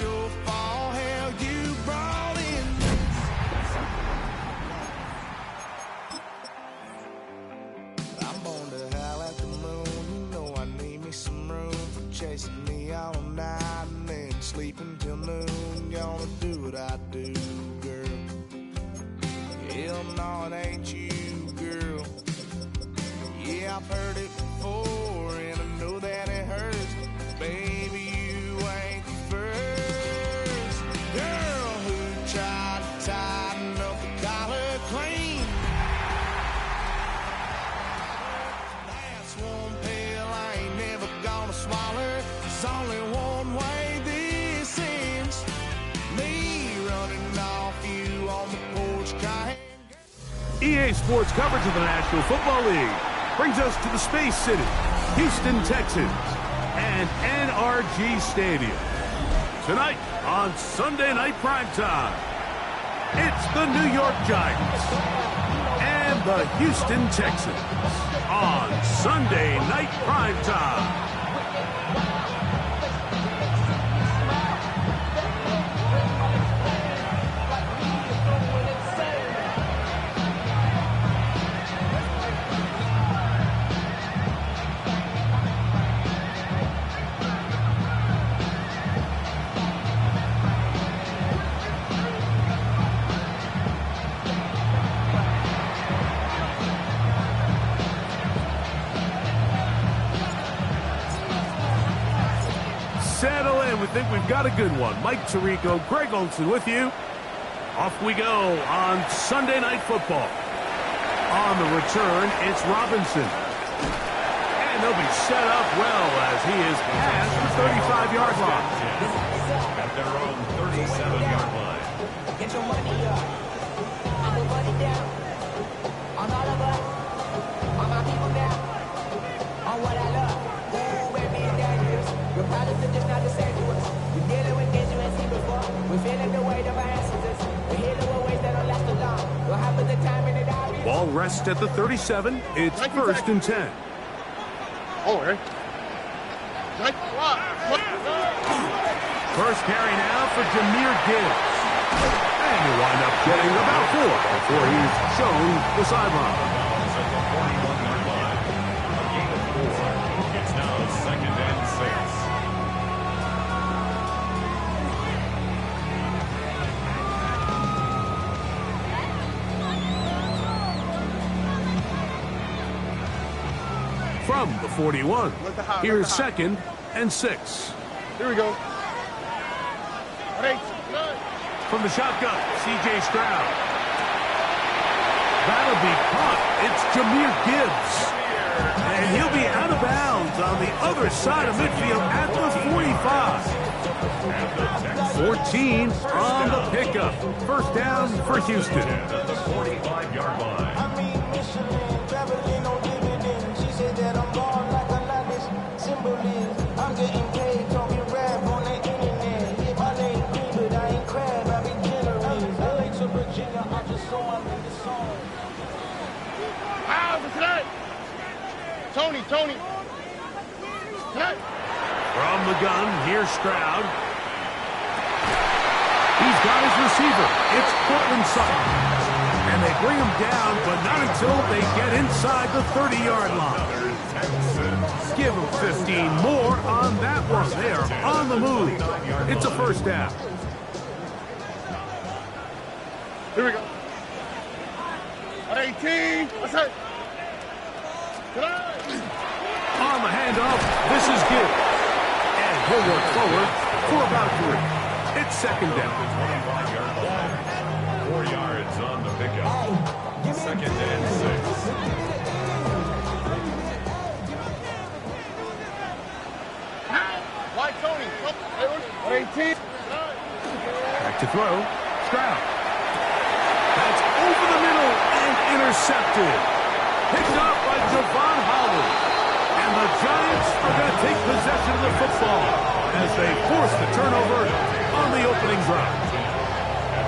your fall, hell, you brought in. I'm born to howl at the moon. You know I need me some room for chasing me all night and then sleeping till noon. Gonna do what I do, girl. Hell no, it ain't you, girl. Yeah, I've heard it before, and I know that it hurts. Baby, you ain't the first girl who tried to tighten up the collar clean. That's one pill I ain't never gonna swallow. There's only one way this ends. Me running off you on the porch crying. EA Sports coverage of the National Football League brings us to the Space City, Houston, Texas, and NRG Stadium. Tonight on Sunday Night Primetime, it's the New York Giants and the Houston Texans on Sunday Night Primetime. Settle in. We think we've got a good one. Mike Tirico, Greg Olson with you. Off we go on Sunday Night Football. On the return, it's Robinson. And they'll be set up well as he is past the 35-yard line. At their own 37-yard line. Get your money up. I put money down. On all of us. On my people now. On what I love. Ooh, baby, it's dangerous. Your problems are just not the same to us. We're dealing with things you ain't seen before. We're feeling the weight of our ancestors. We're healing with ways that don't last too long. We'll have the time in it all. Ball rests at the 37. It's first and 10. Oh, okay. First carry now for Jahmyr Gibbs. And he'll wind up getting about 4 before he's shown the sideline. At the 41-yard line. A gain of 4. It's now second and 6. From the 41, here's second and 6. Here we go. From the shotgun, C.J. Stroud. That'll be caught. It's Jahmyr Gibbs. And he'll be out of bounds on the other side of midfield at the 45. 14 on the pickup. First down for Houston. At the 45-yard line. I'm getting paid, talking rap on the internet. Yeah, my name Green, but I ain't crab, I be generous. LA to Virginia, I just saw I'm in the song. Tony. From the gun, here's Stroud. He's got his receiver. It's Cortland Sutton. And they bring him down, but not until they get inside the 30-yard line. Give them 15 more on that one. They are on the move. It's a first down. Here we go. 18. What's that? On the handoff, this is Gibbs. And he'll work forward for about 3. It's second down. 25-yard line. 4 yards on the pickup. Second and 6. Why Tony? 18. Back to throw. Stroud. That's over the middle and intercepted. Picked up by Javon Holland. And the Giants are going to take possession of the football as they force the turnover on the opening drive.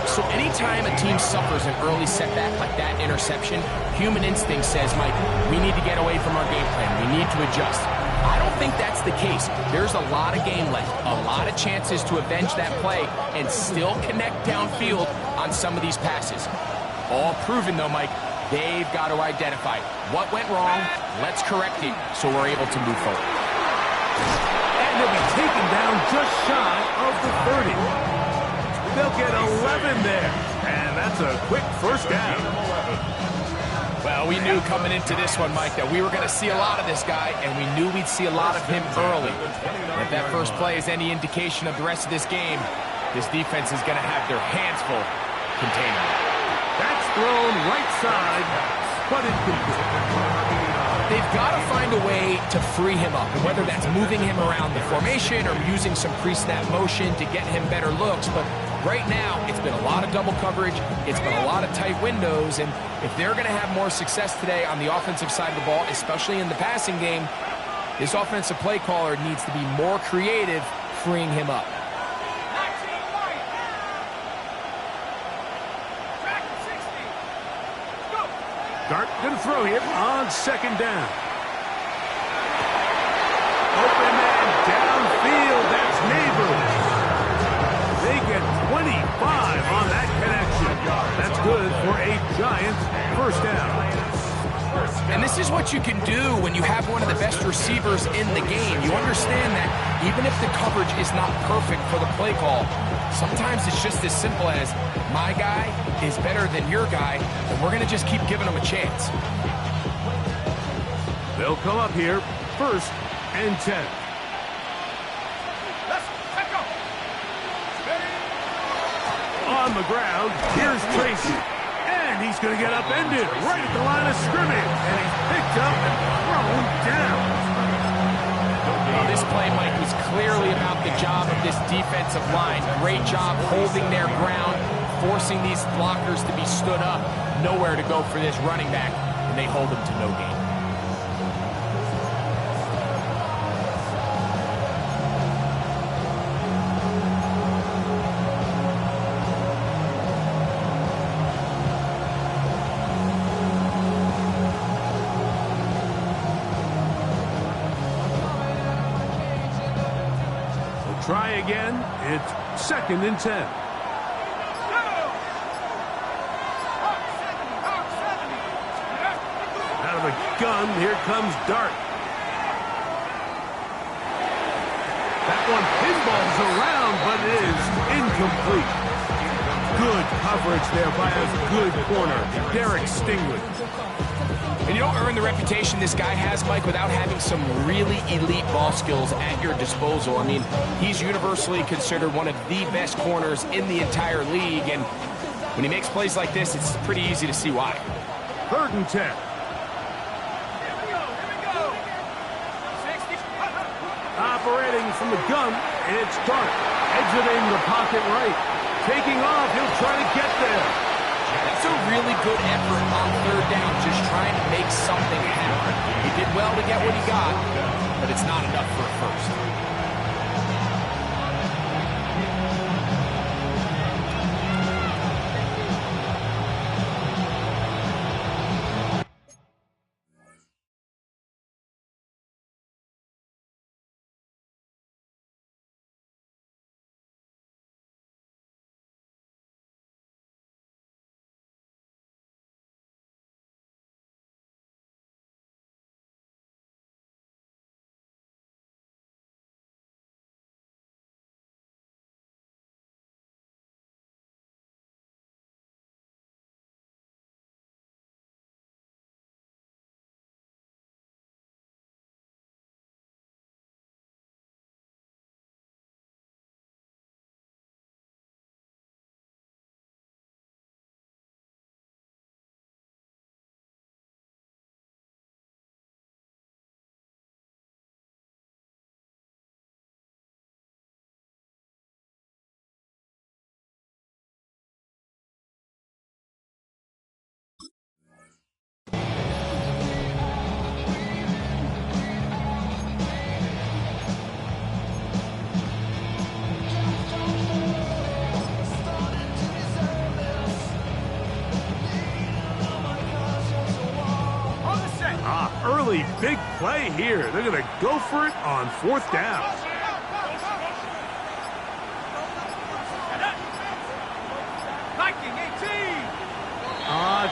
So anytime a team suffers an early setback like that interception, human instinct says, Mike, we need to get away from our game plan. We need to adjust. I don't think that's the case. There's a lot of game left, a lot of chances to avenge that play and still connect downfield on some of these passes. All proven, though, Mike. They've got to identify what went wrong. Let's correct it so we're able to move forward. And they'll be taken down just shy of the 30. They'll get 11 there. And that's a quick first down. Well, we knew coming into this one, Mike, that we were going to see a lot of this guy, and we knew we'd see a lot of him early. And if that first play is any indication of the rest of this game, this defense is going to have their hands full containing him. That's thrown right side, but incomplete. They've got to find a way to free him up, and whether that's moving him around the formation or using some pre-snap motion to get him better looks. But right now, it's been a lot of double coverage. It's been a lot of tight windows, and if they're going to have more success today on the offensive side of the ball, especially in the passing game, this offensive play caller needs to be more creative freeing him up. Dart going to throw here on second down. Open man downfield. That's Neighbors. They get 25 on that connection. That's good for a Giants first down. And this is what you can do when you have one of the best receivers in the game. You understand that even if the coverage is not perfect for the play call, sometimes it's just as simple as my guy is better than your guy, and we're going to just keep giving him a chance. They'll come up here, 1st and 10. On the ground, here's Tracy. And he's going to get upended right at the line of scrimmage. And he's picked up and thrown down. Well, this play, Mike, was clearly about the job of this defensive line. Great job holding their ground, forcing these blockers to be stood up. Nowhere to go for this running back, and they hold him to no gain. Try again. It's 2nd and 10. Out of the gun, here comes Dart. That one pinballs around, but it is incomplete. Good coverage there by a good corner, Derek Stingley. And you don't earn the reputation this guy has, Mike, without having some really elite ball skills at your disposal. I mean, he's universally considered one of the best corners in the entire league, and when he makes plays like this, it's pretty easy to see why. 3rd and 10. Operating from the gun, it's Dart. Exiting the pocket right. Taking off, he'll try to get there. That's a really good effort on 3rd down, just trying to make something happen. He did well to get what he got, but it's not enough for a first. really big play here. They're going to go for it on 4th down.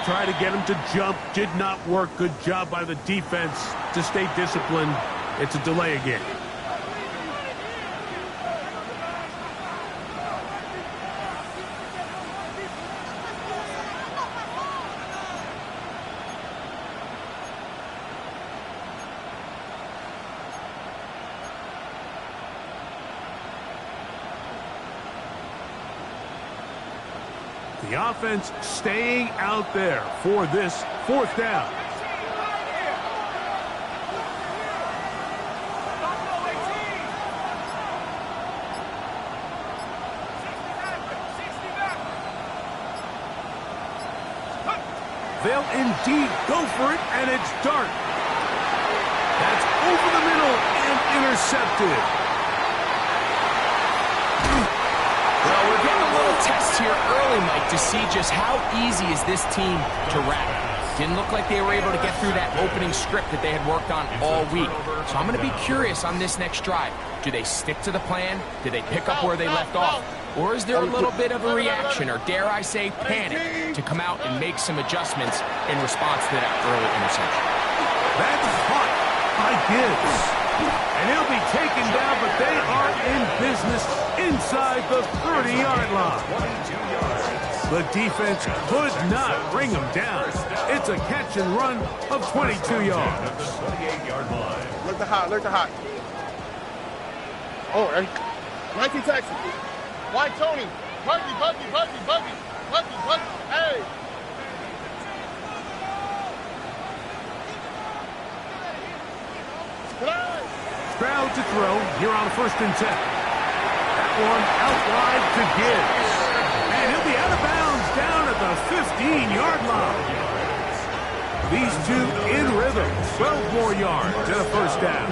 Try to get him to jump. Did not work. Good job by the defense to stay disciplined. It's a delay again. The offense staying out there for this 4th down. They'll indeed go for it, and it's Dart. That's over the middle and intercepted. Well, we're getting a little test here early, Mike, to see just how easy is this team to wrap. Didn't look like they were able to get through that opening script that they had worked on all week. So I'm going to be curious on this next drive. Do they stick to the plan? Do they pick up where they left off? Or is there a little bit of a reaction, or dare I say panic, to come out and make some adjustments in response to that early interception? That's caught by Gibbs. And he'll be taken down, but they are in business inside the 30-yard line. The defense could not bring him down. It's a catch and run of 22 yards. 28-yard line. Look the hot, look the hot. Oh, and 19 Texas. Why Tony? Buggy. Hey. Stroud to throw here on 1st and 10. That one out wide to Gibbs. And he'll be out of bounds down at the 15-yard line. These two in rhythm. 12 more yards and a 1st down.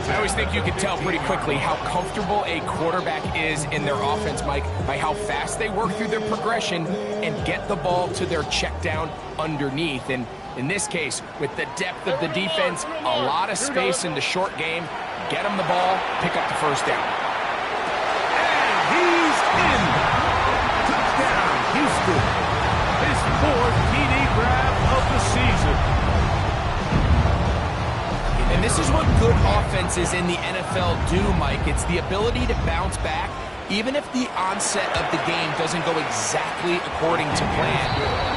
I always think you can tell pretty quickly how comfortable a quarterback is in their offense, Mike, by how fast they work through their progression and get the ball to their check down underneath. And in this case, with the depth of the defense, a lot of space in the short game, get them the ball, pick up the 1st down. And he's in. Touchdown, Houston. His 4th TD grab of the season. And this is what good offenses in the NFL do, Mike. It's the ability to bounce back, even if the onset of the game doesn't go exactly according to plan.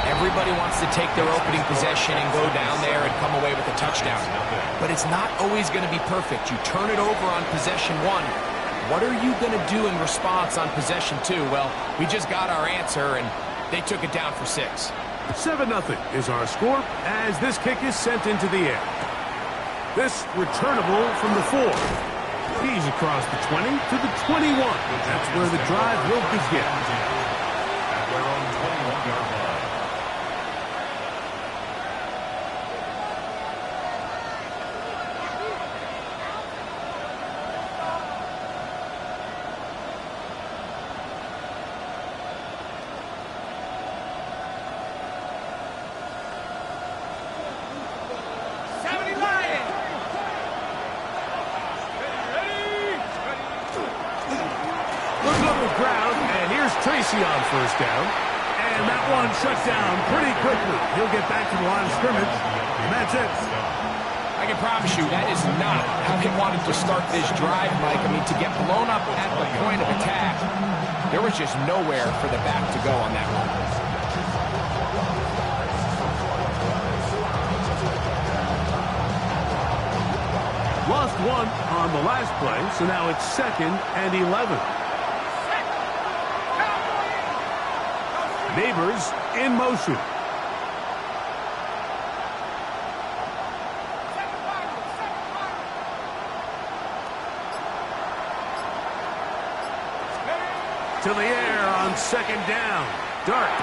Everybody wants to take their opening possession and go down there and come away with a touchdown. But it's not always going to be perfect. You turn it over on possession 1. What are you going to do in response on possession 2? Well, we just got our answer, and they took it down for 6. 7-0 is our score as this kick is sent into the air. This returnable from the 4. He's across the 20 to the 21. That's where the drive will begin. At their own 21-yard line. Tracy on 1st down. And that one shut down pretty quickly. He'll get back to the line of scrimmage. And that's it. I can promise you that is not how they wanted to start this drive, Mike. I mean, to get blown up at the point of attack, there was just nowhere for the back to go on that one. Lost one on the last play, so now it's 2nd and 11. Neighbors in motion. To the air on 2nd down. Dart.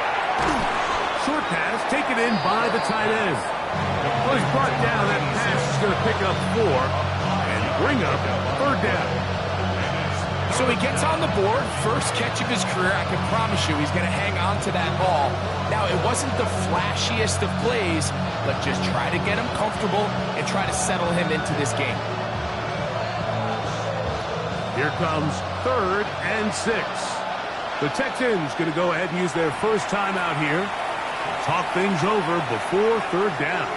Short pass taken in by the tight end. Well, he's brought down. That pass is going to pick up 4 and bring up 3rd down. So he gets on the board, first catch of his career. I can promise you he's going to hang on to that ball. Now, it wasn't the flashiest of plays, but just try to get him comfortable and try to settle him into this game. Here comes 3rd and 6. The Texans going to go ahead and use their first timeout here. Talk things over before 3rd down.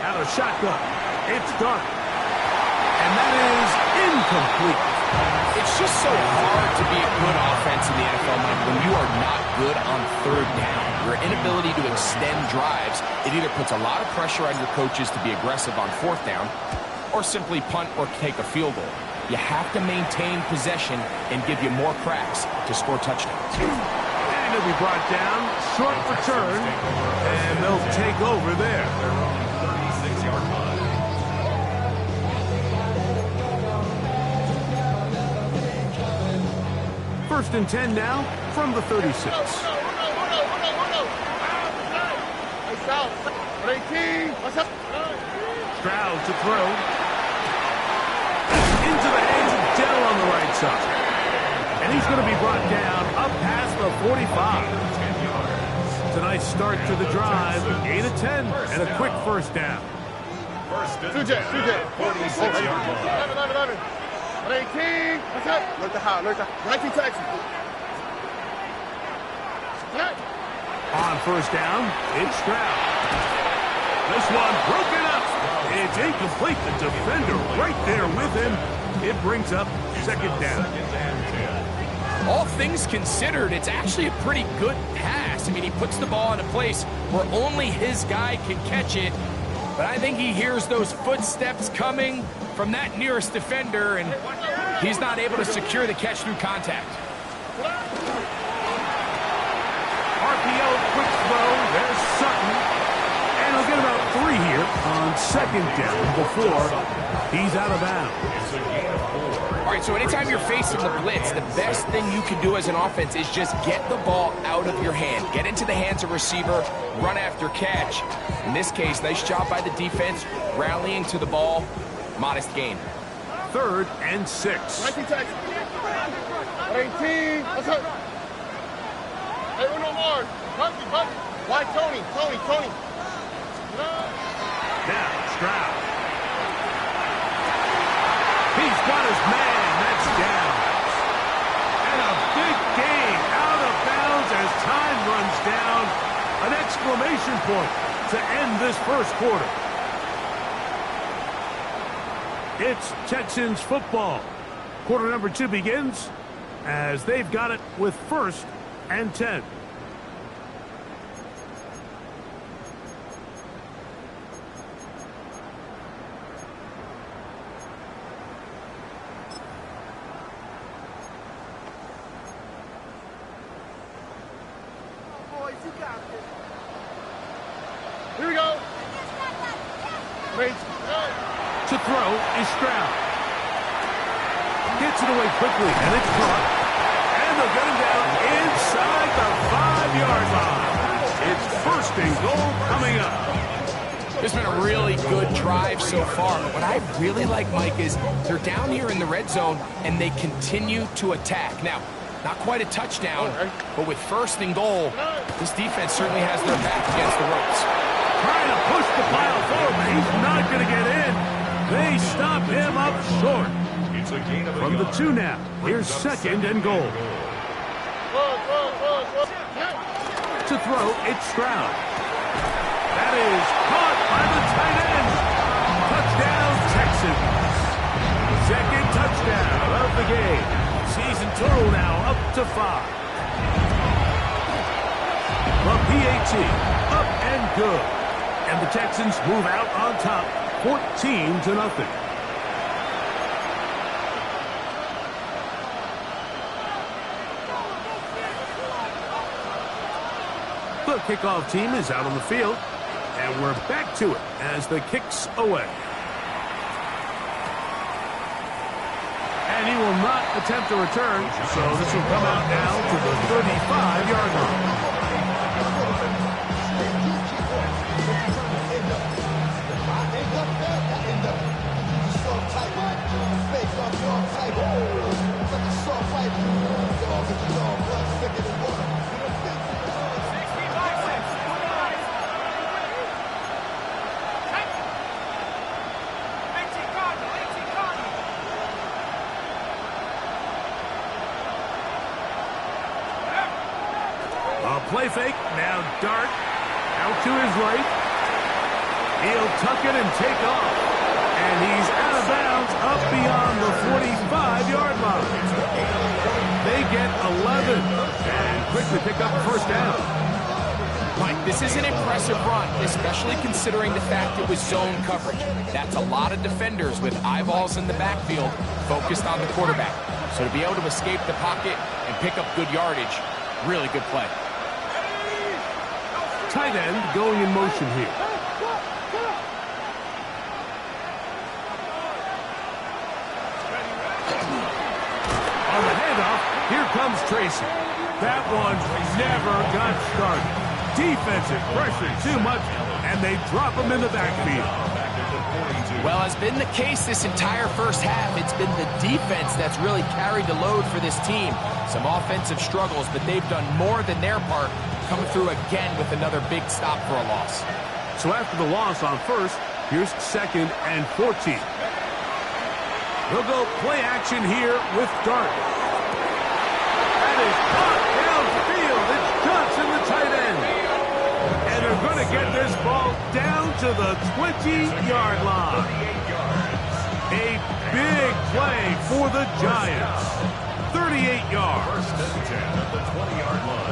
Out of shotgun. It's dark. And that is incomplete. It's just so hard to be a good offense in the NFL, Mike, when you are not good on 3rd down. Your inability to extend drives, it either puts a lot of pressure on your coaches to be aggressive on 4th down or simply punt or take a field goal. You have to maintain possession and give you more cracks to score touchdowns. And it'll be brought down, short return, and they'll take over there. 36-yard line. First and 10 now from the 36. Stroud to throw. Into the hands of Dell on the right side. And he's going to be brought down up past the 45. It's a nice start to the drive. 8 of 10 and a quick first down. First and 46-yard line. 18. What's up? Look the high. 19 Texas. On first down, it's Stroud. This one broken up. It's incomplete. The defender right there with him. It brings up 2nd down. All things considered, it's actually a pretty good pass. I mean, he puts the ball in a place where only his guy can catch it. But I think he hears those footsteps coming from that nearest defender, and he's not able to secure the catch through contact. RPO, quick throw. There's Sutton. And he'll get about 3 here on 2nd down before he's out of bounds. All right, so anytime you're facing the blitz, the best thing you can do as an offense is just get the ball out of your hand. Get into the hands of receiver, run after catch. In this case, nice job by the defense, rallying to the ball. Modest gain. 3rd and 6. 19 Texas. 18. What's up? Hey, Uno more. Bucky. Why Tony? Now, Stroud. He's got his man. That's down. And a big gain out of bounds as time runs down. An exclamation point to end this first quarter. It's Texans football. Quarter number 2 begins as they've got it with 1st and 10. Here we go. To throw is Stroud. Gets it away quickly, and it's caught. And they'll get him down inside the 5-yard line. It's 1st and goal coming up. It's been a really good drive so far. But what I really like, Mike, is they're down here in the red zone, and they continue to attack. Now, not quite a touchdown, but with 1st and goal, this defense certainly has their back against the ropes. Trying to push the pile forward, but he's not going to get in. They stop him up short. It's a gain of a From the yard. 2 now, here's 2nd and goal. To throw, it's Stroud. That is caught by the tight end. Touchdown, Texans. 2nd touchdown of the game. Season total now up to 5. The PAT, up and good. And the Texans move out on top, 14-0. The kickoff team is out on the field, and we're back to it as the kick's away. And he will not attempt a return, so this will come out now to the 35-yard line. Play fake, now Dart, out to his right. He'll tuck it and take off. And he's out of bounds up beyond the 45-yard line. They get 11 and quickly pick up a first down. Mike, this is an impressive run, especially considering the fact it was zone coverage. That's a lot of defenders with eyeballs in the backfield focused on the quarterback. So to be able to escape the pocket and pick up good yardage, really good play. Tight end going in motion here. On the handoff, here comes Tracy. That one never got started. Defensive pressure too much, and they drop him in the backfield. Well, as been the case this entire first half, it's been the defense that's really carried the load for this team. Some offensive struggles, but they've done more than their part, coming through again with another big stop for a loss. So after the loss on first, here's 2nd and 14. They'll go play action here with Dart. That is caught downfield. It's Johnson, the tight end. And they're going to get this ball down to the 20-yard line. A big play for the Giants. 38 yards.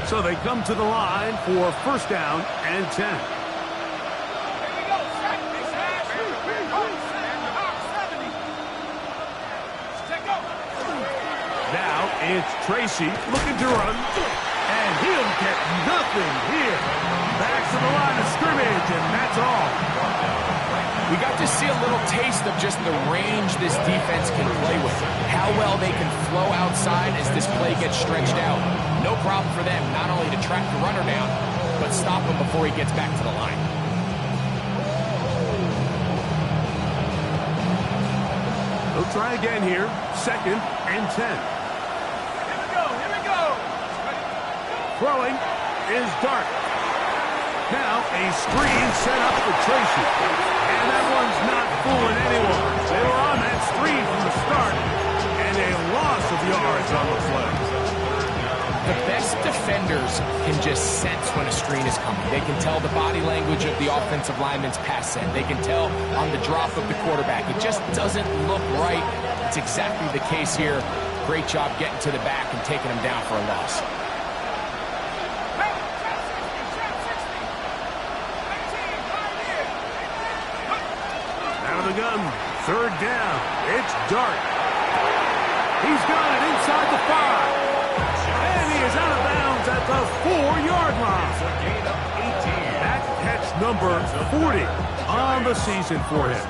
So they come to the line for first down and 10. Now it's Tracy looking to run, and he'll get nothing here. Back to the line of scrimmage, and that's all. We got to see a little taste of just the range this defense can play with. How well they can flow outside as this play gets stretched out. No problem for them not only to track the runner down, but stop him before he gets back to the line. They'll try again here. 2nd and 10. Here we go. Throwing is Dart. Now a screen set up for Tracy. And that one's not fooling anyone. They were on that screen from the start, and a loss of yards on the play. The best defenders can just sense when a screen is coming. They can tell the body language of the offensive lineman's pass set. They can tell on the drop of the quarterback. It just doesn't look right. It's exactly the case here. Great job getting to the back and taking him down for a loss. Out of the gun, 3rd down. It's Dart. He's got it inside the 5. And he is out of bounds at the 4-yard line. That catch number 40 on the season for him.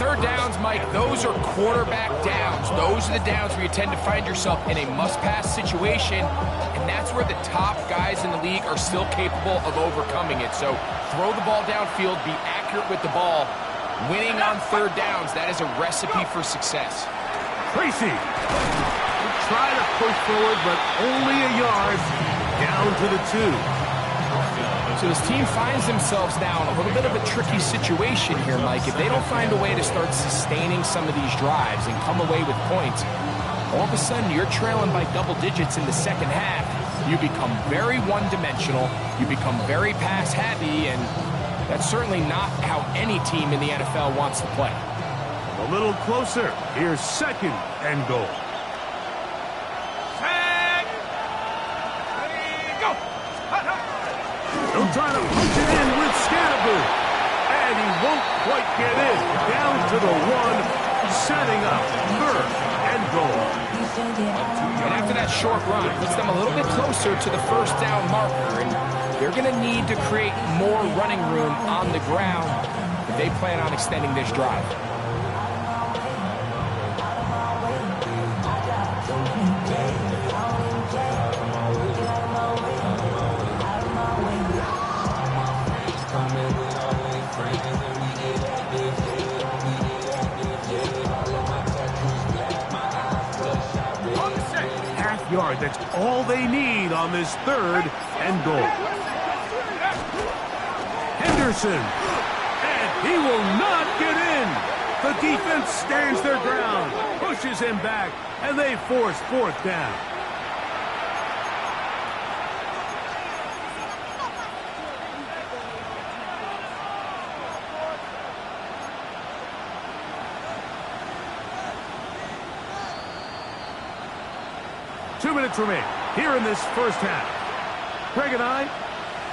3rd downs, Mike, those are quarterback downs. Those are the downs where you tend to find yourself in a must-pass situation, and that's where the top guys in the league are still capable of overcoming it. So throw the ball downfield, be accurate with the ball. Winning on 3rd downs, that is a recipe for success. Tracy try to push forward, but only a yard down to the 2. So this team finds themselves now in a little bit of a tricky situation here, Mike. If they don't find a way to start sustaining some of these drives and come away with points, all of a sudden you're trailing by double digits in the second half. You become very one-dimensional. You become very pass-heavy, and that's certainly not how any team in the NFL wants to play. A little closer. Here's 2nd and goal. They'll try to punch it in with Scannaboo. And he won't quite get in. Down to the 1, setting up 3rd and goal. And after that short run, it puts them a little bit closer to the first down marker, and they're going to need to create more running room on the ground if they plan on extending this drive. Yard. That's all they need on this 3rd and goal. Henderson, and he will not get in. The defense stands their ground, pushes him back, and they force 4th down. Two minutes remain here in this first half. Greg and I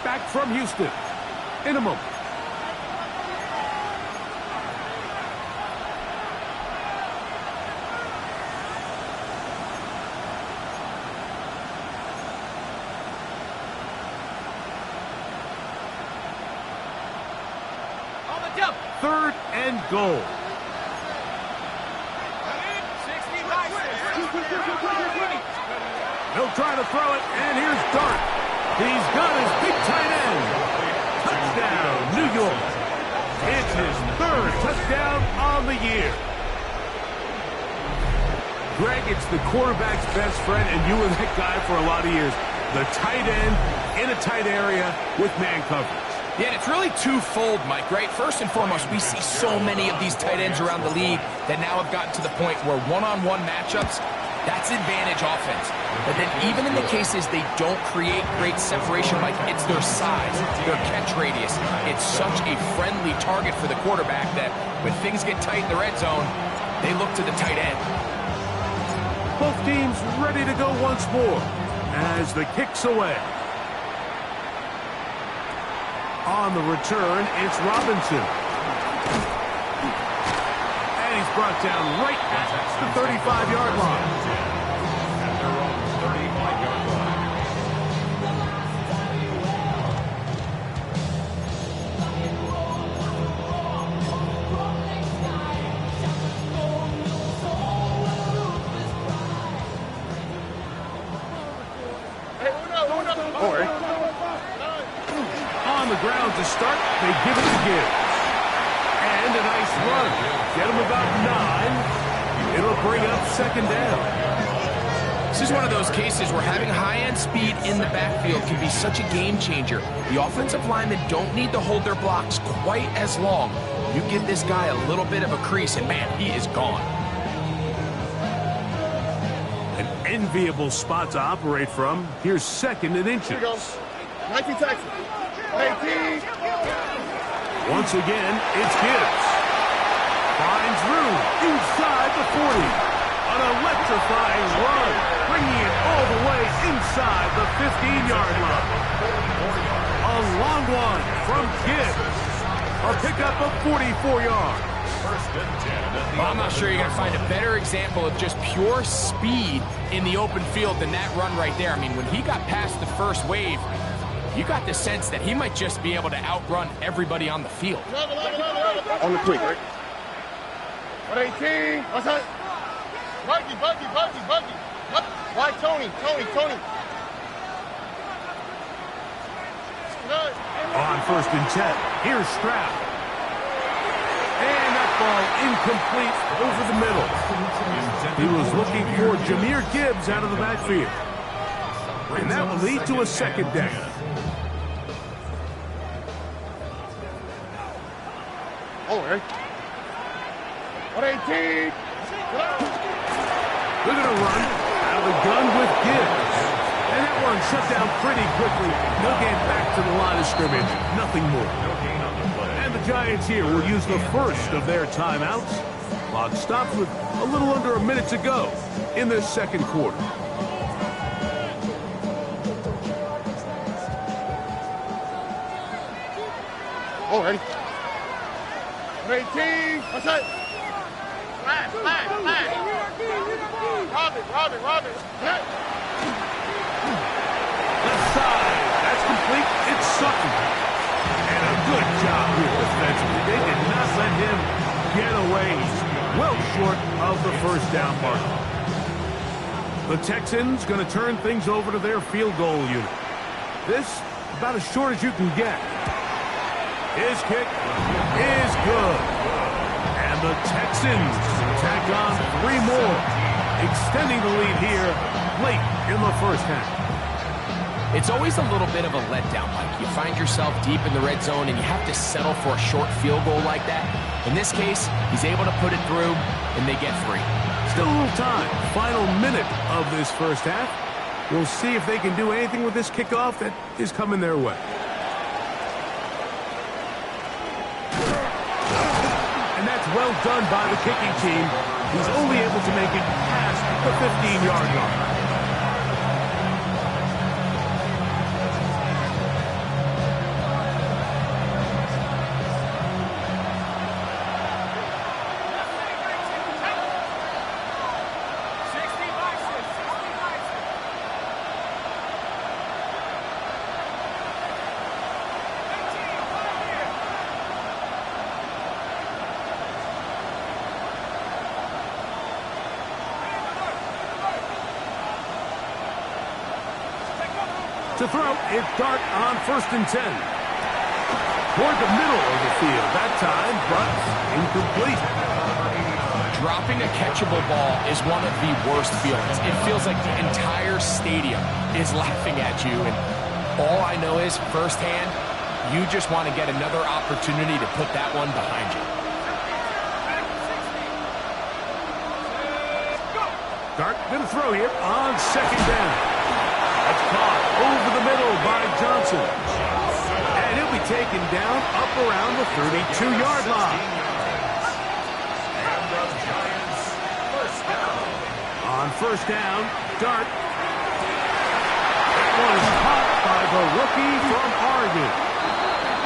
back from Houston in a moment. On the jump. 3rd and goal. He'll try to throw it, and here's Dart. He's got his big tight end. Touchdown, New York. It's his 3rd touchdown on the year. Greg, it's the quarterback's best friend, and you were that guy for a lot of years. The tight end in a tight area with man coverage. Yeah, and it's really twofold, Mike, right? First and foremost, we see so many of these tight ends around the league that now have gotten to the point where one-on-one matchups, that's advantage offense. But then even in the cases they don't create great separation, Mike, it's their size, their catch radius. It's such a friendly target for the quarterback that when things get tight in the red zone, they look to the tight end. Both teams ready to go once more as the kick's away. On the return, it's Robinson. And he's brought down right at the 35-yard line. At their own 35-yard line. On the ground to start, they give it to Gibbs. And a nice run. Get him about 9. It'll bring up 2nd down. This is one of those cases where having high-end speed in the backfield can be such a game changer. The offensive linemen don't need to hold their blocks quite as long. You give this guy a little bit of a crease, and man, he is gone. An enviable spot to operate from. Here's 2nd and inches. Here we go. 19 Texas. 18. Once again, it's Gibbs. Finds room inside the 40. An electrifying run, bringing it all the way inside the 15-yard line. A long one from Gibbs. A pickup of 44 yards. Well, I'm not sure you're going to find a better example of just pure speed in the open field than that run right there. I mean, when he got past the first wave, you got the sense that he might just be able to outrun everybody on the field. On the quick, right? 118. What's that? Buggy. Why Tony? On 1st and 10, here's Stroud. And that ball incomplete over the middle. He was looking for Jahmyr Gibbs out of the backfield. And that will lead to a 2nd down. Oh, right. 118. They're going to run out of the gun with Gibbs. And that one shut down pretty quickly. No game back to the line of scrimmage. Nothing more. And the Giants here will use the first of their timeouts. Clock stops with a little under a minute to go in this 2nd quarter. Oh, ready. 18. What's that? Flag. Robin. Left side. That's complete. It's Sutton. And a good job here defensively. They did not let him get away. He's well short of the first down mark. The Texans going to turn things over to their field goal unit. This about as short as you can get. His kick is good. And the Texans tack on 3 more, extending the lead here late in the first half. It's always a little bit of a letdown, Mike. You find yourself deep in the red zone and you have to settle for a short field goal like that. In this case, he's able to put it through and they get free. Still a little time. Final minute of this first half. We'll see if they can do anything with this kickoff that is coming their way. And that's well done by the kicking team. He's only able to make it past the 15-yard line. To throw, it's Dart on 1st and 10. Toward the middle of the field that time, but incomplete. Dropping a catchable ball is one of the worst feelings. It feels like the entire stadium is laughing at you, and all I know is, firsthand, you just want to get another opportunity to put that one behind you. Dart going to throw here on 2nd down. That's caught over the middle by Johnson. And he'll be taken down up around the 32-yard line. And the Giants first down. On 1st down, Dart. That one is caught by the rookie from Oregon.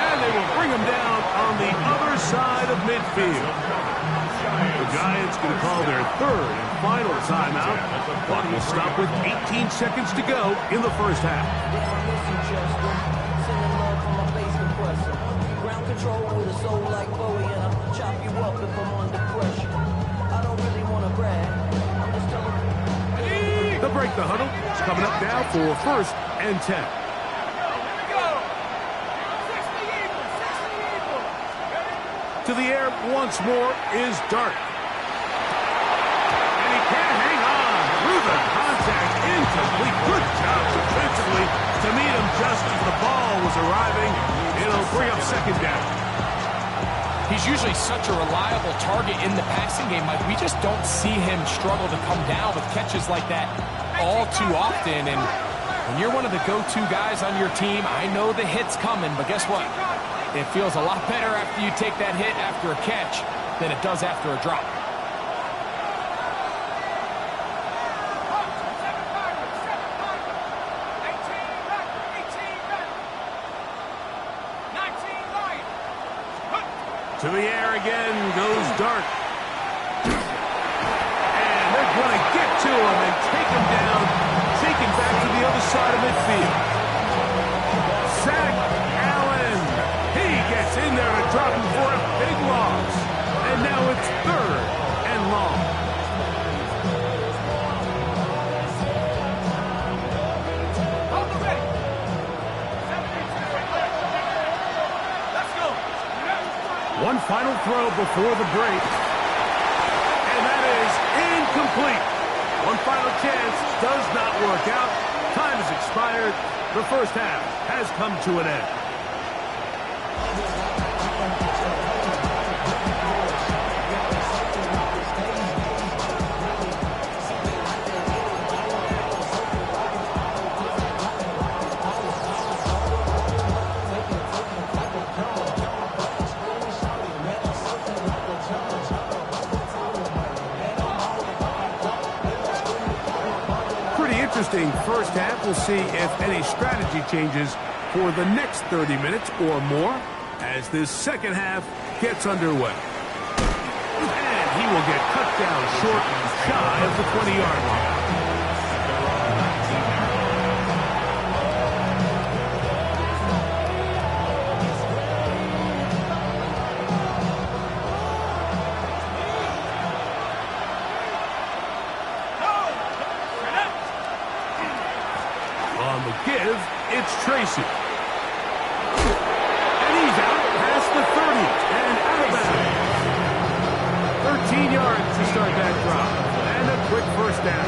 And they will bring him down on the other side of midfield. The Giants going to call their 3rd and final timeout. Clock will stop with 18 seconds to go in the first half. Ground control with a soul like Bowie, and I'll chop you up if I'm under pressure. I don't really want to brag. I'm just telling you. The break the huddle is coming up now for 1st and 10. To the air once more is Dart. And he can't hang on through the contact. Incomplete. Good job defensively to meet him just as the ball was arriving. It'll bring up 2nd down. He's usually such a reliable target in the passing game. Like, we just don't see him struggle to come down with catches like that all too often. And when you're one of the go-to guys on your team, I know the hit's coming, but guess what? It feels a lot better after you take that hit after a catch than it does after a drop. To the air again goes Dart. And they're going to get to him and take him down, taken back to the other side of midfield. Zach Allen. He gets in there and drops him for a big loss. And now it's 3rd and long. One final throw before the break. And that is incomplete. One final chance does not work out. Time has expired. The first half has come to an end. Interesting first half. We'll see if any strategy changes for the next 30 minutes or more as this second half gets underway. will get cut down short and shy of the 20-yard line. On the give, it's Tracy. And he's out past the 30 and out of bounds. 13 yards to start that drive. And a quick first down.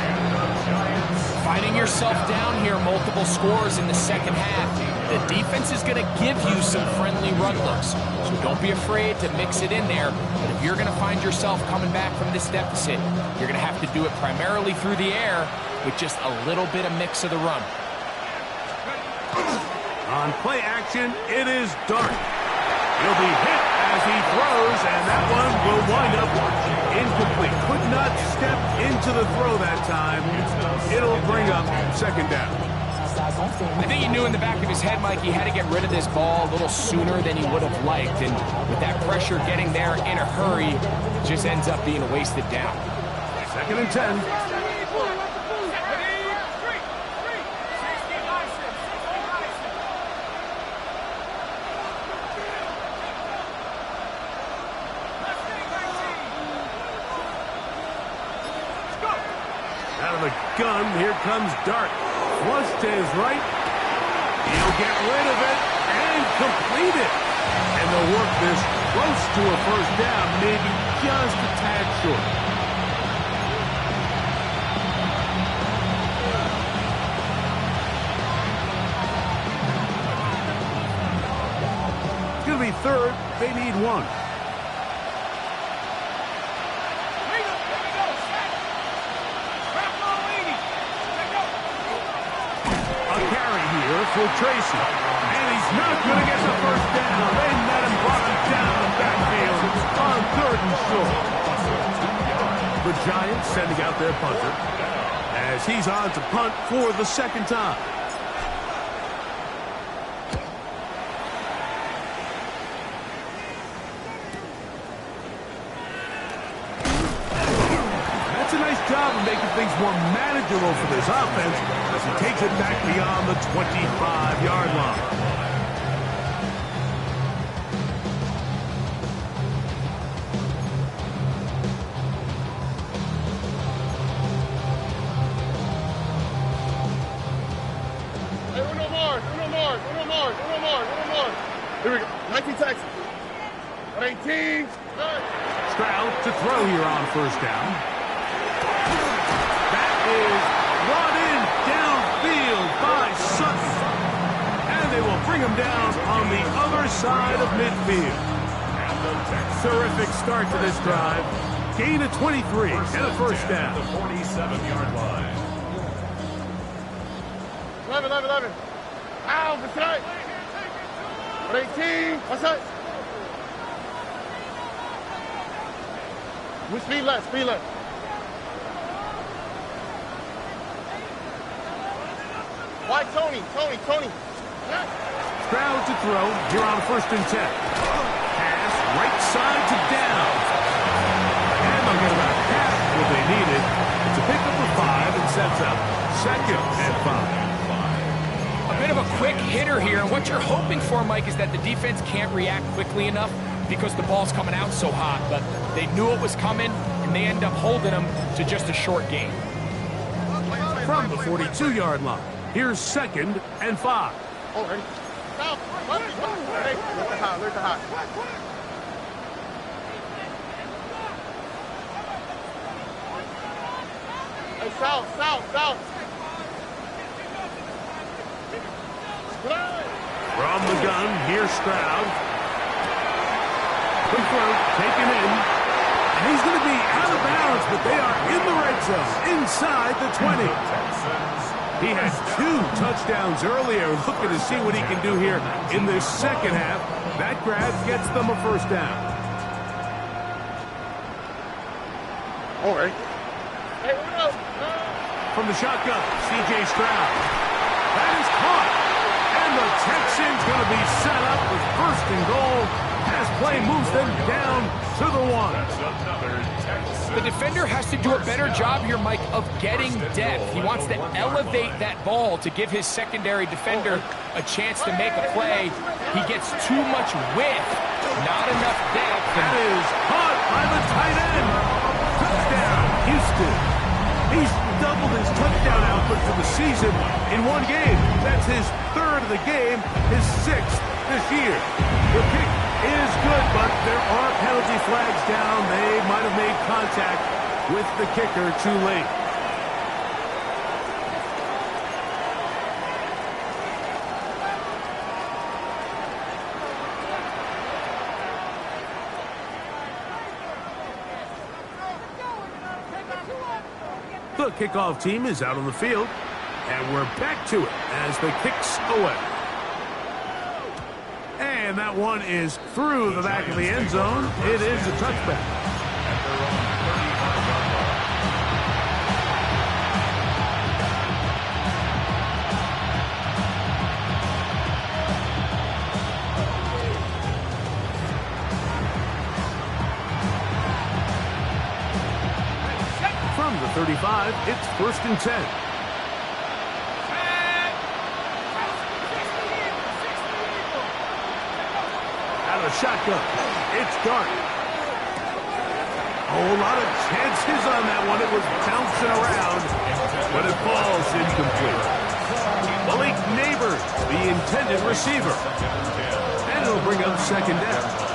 Finding yourself down here, multiple scores in the second half. The defense is going to give you some friendly run looks. So don't be afraid to mix it in there. But if you're going to find yourself coming back from this deficit, you're going to have to do it primarily through the air with just a little bit of mix of the run. On play action, it is Dart. He'll be hit as he throws, and that one will wind up incomplete. Could not step into the throw that time. It'll bring up second down. I think he knew in the back of his head, Mike, he had to get rid of this ball a little sooner than he would have liked. And with that pressure getting there in a hurry, it just ends up being a wasted down. Second and 10. Out of the gun, here comes Dart. Flush to his right. He'll get rid of it and complete it. And they'll work this close to a first down, maybe just a tad short. It's going to be third. They need one. For Tracy, and he's not going to get the first down. They let him block it down the backfield on third and short. The Giants sending out their punter as he's on to punt for the second time. That's a nice job of making things more manageable for this offense as he takes it back beyond the 25-yard line. Hey, uno more. Here we go. 19 Texas. 18. Stroud to throw here on first down. That is brought in downfield by Sutton. And they will bring him down on the other side of midfield. Terrific start to this drive. Gain of 23 and a first down. The 47-yard line. 11. Ow, that's right. 18. What's that? Speed left. Why Tony? Stroud to throw here on first and 10. Pass right side to down. And they'll get about half what they needed. It's a pickup of 5 and sets up second and 5. A bit of a quick hitter here, and what you're hoping for, Mike, is that the defense can't react quickly enough because the ball's coming out so hot, but they knew it was coming, and they end up holding them to just a short gain. From the 42-yard line, here's second and 5. Oh, ready? Stop. Hey, let the hot. Hey, south. From the gun, here's Stroud. Quick throw, taken in. And he's going to be out of bounds, but they are in the red zone, inside the 20. He had 2 touchdowns earlier, looking to see what he can do here in this second half. That grab gets them a first down. All right. Hey, From the shotgun, C.J. Stroud. That is caught. And the Texans going to be set up with first and goal at pass play moves them down to the 1. That's another tech The defender has to do a better job here, Mike, of getting depth. He wants to elevate that ball to give his secondary defender a chance to make a play. He gets too much width, not enough depth. That is caught by the tight end. Touchdown, Houston. He's doubled his touchdown output for the season in one game. That's his third of the game, his 6th this year. The kick is good, but there are penalty flags down. They might have made contact with the kicker too late. The kickoff team is out on the field, and we're back to it as the kick's away. And that one is through the back of the end zone. It is a touchback. From the 35, it's 1st and 10. Out of shotgun, it's Dart. A whole lot of chances on that one. It was bouncing around, but it falls incomplete. Malik Neighbors, the intended receiver. And it'll bring up 2nd down.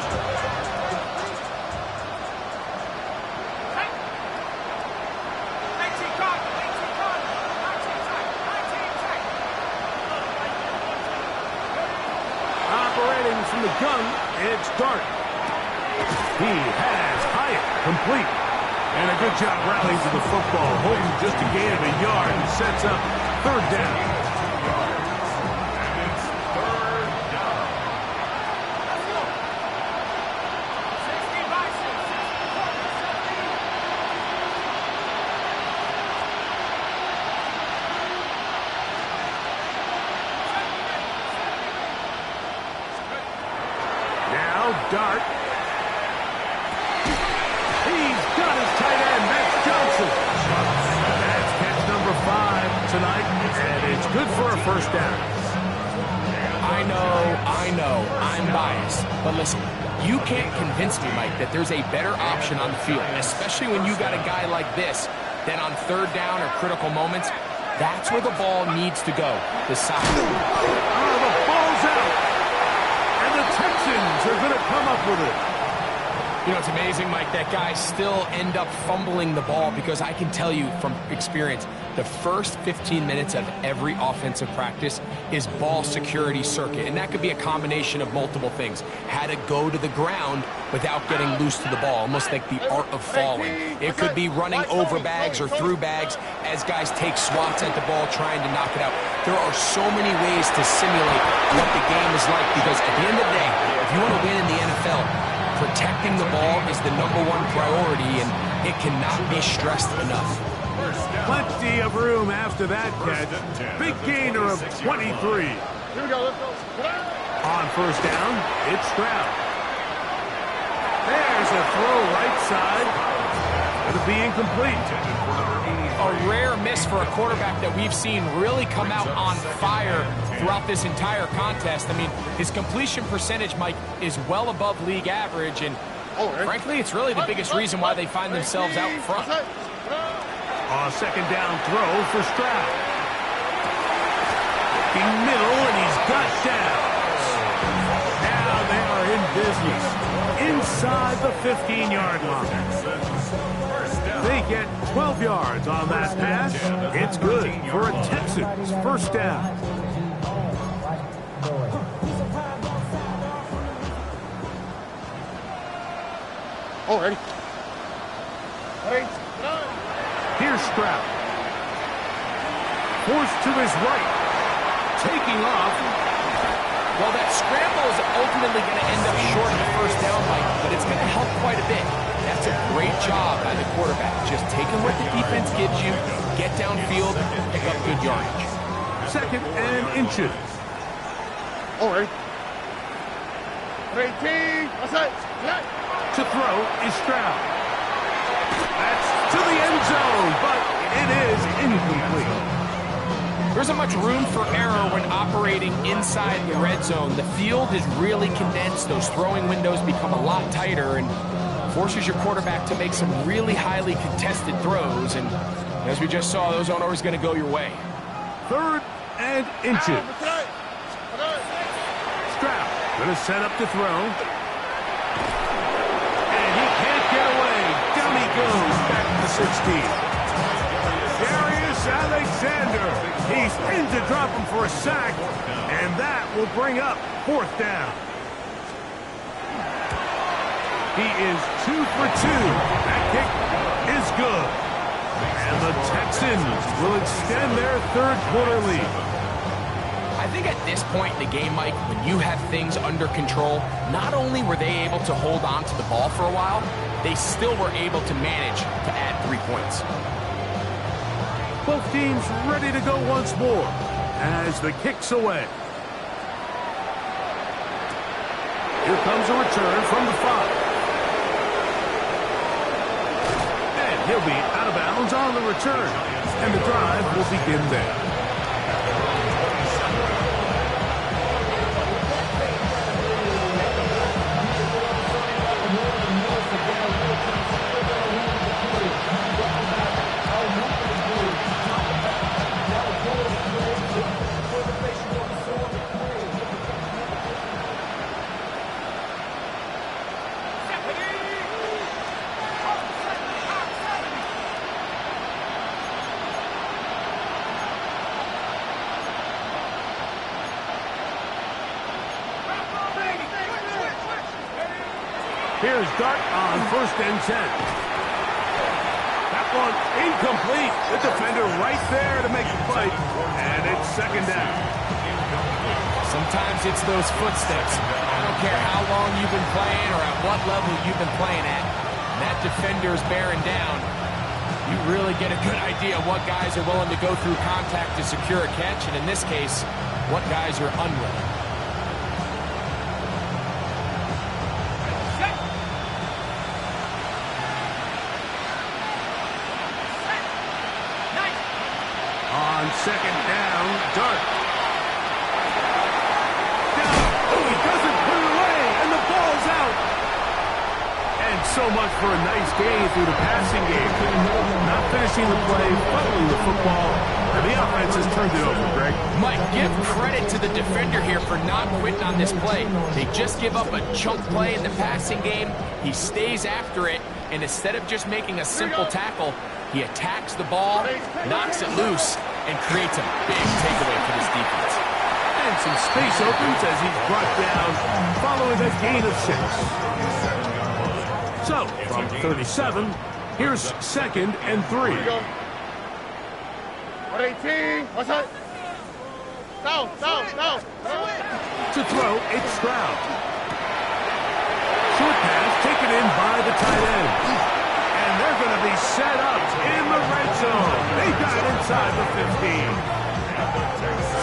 From the gun, it's Dart. He has Hyatt complete. And a good job rallying to the football, holding just a gain of a yard and sets up 3rd down. And it's 3rd down. Dart. He's got his tight end. That's Johnson. That's catch number 5 tonight, and it's good for a 1st down. I know, I'm biased. But listen, you can't convince me, Mike, that there's a better option on the field, especially when you got a guy like this, that on 3rd down or critical moments, that's where the ball needs to go. The side. Oh, the ball's out. The Texans are going to come up with it. You know, it's amazing, Mike, that guys still end up fumbling the ball because I can tell you from experience, the first 15 minutes of every offensive practice is ball security circuit. And that could be a combination of multiple things. How to go to the ground without getting loose to the ball, almost like the art of falling. It could be running over bags or through bags as guys take swats at the ball trying to knock it out. There are so many ways to simulate what the game is like because at the end of the day, if you want to win in the NFL, protecting the ball is the #1 priority, and it cannot be stressed enough. Plenty of room after that catch. Big gainer of 23. Here we go, let's go. On 1st down, it's Stroud. There's a throw right side. It'll be incomplete. A rare miss for a quarterback that we've seen really come out on fire throughout this entire contest. I mean, his completion percentage, Mike, is well above league average, and frankly, it's really the biggest reason why they find themselves out in front. On 2nd down throw for Stroud. Looking middle, and he's got down. Now they are in business. Inside the 15-yard line. They get 12 yards on that pass. It's good for a Texans 1st down. Ready? Here's Stroud. Forced to his right. Taking off. Well, that scramble is ultimately going to end up short of the 1st down, Mike, but it's going to help quite a bit. That's a great job by the quarterback. Just taking what the defense gives you, get downfield, pick up good yardage. 2nd and inches. Ready? 18. What's that? To throw is Stroud. That's to the end zone, but it is incomplete. There isn't much room for error when operating inside the red zone. The field is really condensed. Those throwing windows become a lot tighter and forces your quarterback to make some really highly contested throws. And as we just saw, those aren't always going to go your way. 3rd and inches. Stroud going to set up to throw. And he can't get away. Down he goes back to the 16. Darius Alexander. He's in to drop him for a sack. And that will bring up 4th down. He is 2 for 2. That kick is good. And the Texans will extend their 3rd quarter lead. I think at this point in the game, Mike, when you have things under control, not only were they able to hold on to the ball for a while, they still were able to manage to add 3 points. Both teams ready to go once more as the kick's away. Here comes a return from the 5. And he'll be out of bounds on the return. And the drive will begin there. Here's Dart on 1st and 10. That one incomplete. The defender right there to make the fight. And it's 2nd down. Sometimes it's those footsteps. I don't care how long you've been playing or at what level you've been playing at. That defender's bearing down. You really get a good idea of what guys are willing to go through contact to secure a catch, and in this case, what guys are unwilling. On 2nd down, Dart. Down. Oh, he doesn't put it away, and the ball's out. And so much for a nice gain through the passing game. Not finishing the play, fumbling the football, and the offense has turned it over, Greg. Mike, give credit to the defender here for not quitting on this play. They just give up a chunk play in the passing game. He stays after it, and instead of just making a simple tackle, he attacks the ball, knocks it loose, and creates a big takeaway for this defense. And some space opens as he's brought down following a gain of 6. So, from 37, here's 2nd and 3. 18. What's that? Down. To throw, it's Stroud. Short pass taken in by the tight end. And they're going to be set up in the red zone. They got inside the 15.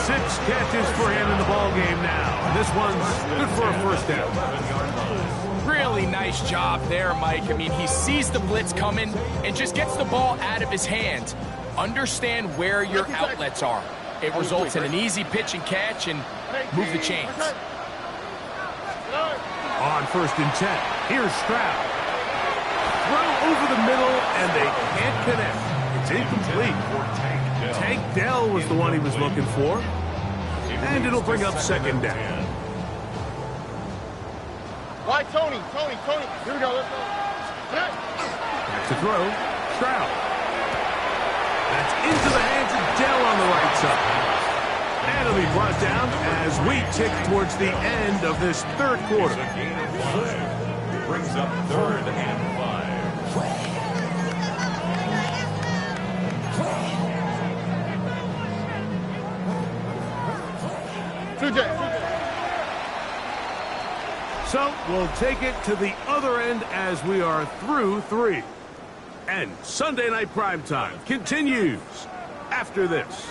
6 catches for him in the ball game now. This one's good for a 1st down. Really nice job there, Mike. I mean, he sees the blitz coming and just gets the ball out of his hands. Understand where your outlets are. It results in an easy pitch and catch and move the chains. On 1st and 10, here's Stroud. Throw over the middle, and they can't connect. It's incomplete. Tank Dell was the one he was looking for. And it'll bring up 2nd down. Why, Tony? Here we go. Let's go. Back to throw. Stroud. That's into the hands of Dell on the right side. And it'll be brought down as we tick towards the end of this 3rd quarter. Brings up 3rd and 5. So we'll take it to the other end as we are through 3. And Sunday Night Primetime continues after this.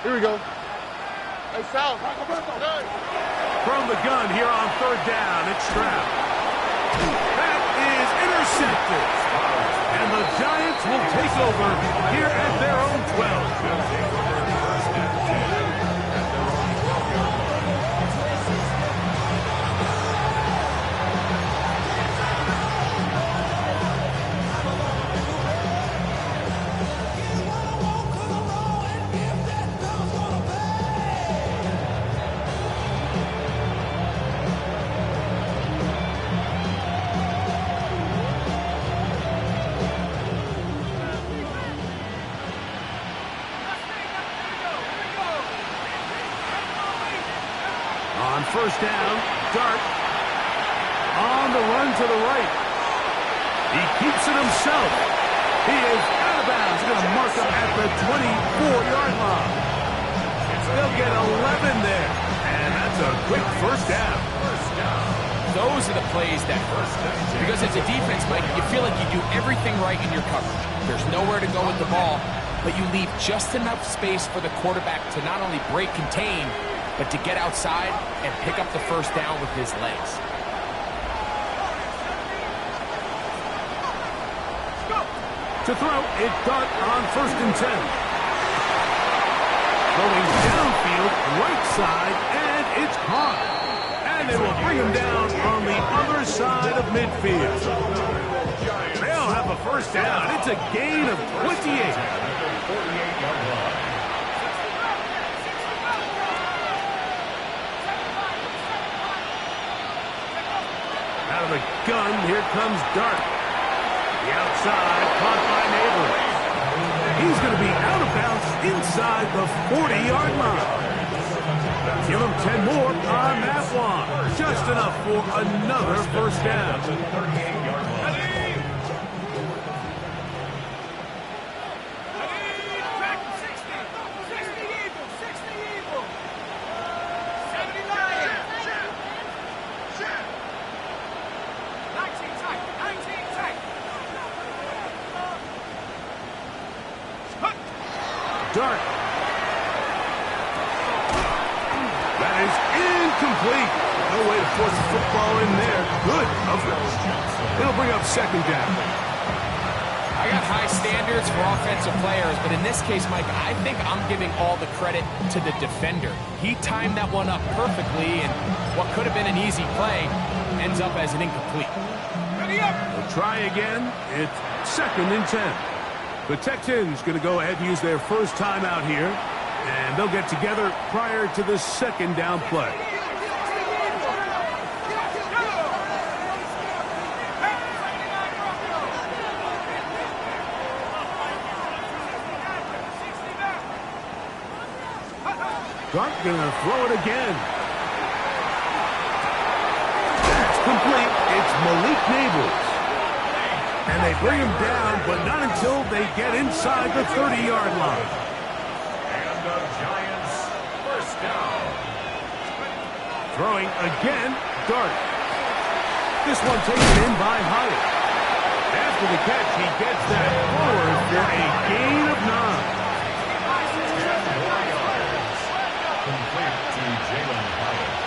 Here we go. Hey, Sal. From the gun here on third down, it's Stroud. That is intercepted. And the Giants will take over here at their own 12. On first down, Dart on the run to the right. He keeps it himself. He is out of bounds. He's going to mark him at the 24-yard line. They'll get 11 there. And that's a quick first down. Those are the plays that hurt. Because as a defense, Mike, you feel like you do everything right in your coverage. There's nowhere to go with the ball, but you leave just enough space for the quarterback to not only break contain, but to get outside and pick up the first down with his legs. To throw, it's Dart on first and 10. Going downfield, right side, and it's caught. And they will bring him down on the other side of midfield. They'll have a first down. It's a gain of 28. Out of the gun, here comes Dart. The outside, caught by Neighbors. He's going to be out of bounds inside the 40-yard line. Give him 10 more on that one. Just enough for another first down. 38-yard line. Dart. That is incomplete. No way to force the football in there. Good coverage. It'll bring up second down. I got high standards for offensive players, but in this case, Mike, I think I'm giving all the credit to the defender. He timed that one up perfectly, and what could have been an easy play ends up as an incomplete. They'll try again. It's second and 10. The Texans going to go ahead and use their first timeout here, and they'll get together prior to the second down play. Dart going to throw it again. That's complete. It's Malik Neighbors. And they bring him down, but not until they get inside the 30-yard line. And the Giants first down. Throwing again, Dart. This one taken in by Hyatt. After the catch, he gets that forward for a gain of 9. Complete to Jalen Hyatt.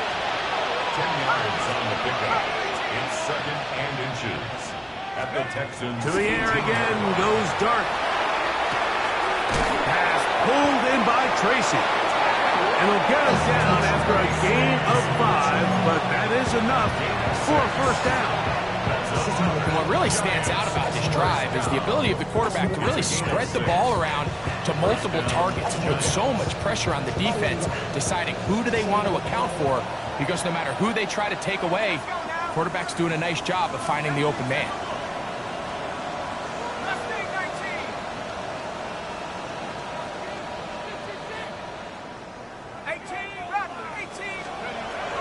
10 yards on the pickup. It's second and inches. At the Texans. To the air again goes Dart. Pass pulled in by Tracy. And he'll get us down after a gain of 5, but that is enough for a first down. And what really stands out about this drive is the ability of the quarterback to really spread the ball around to multiple targets and put so much pressure on the defense, deciding who do they want to account for, because no matter who they try to take away, the quarterback's doing a nice job of finding the open man.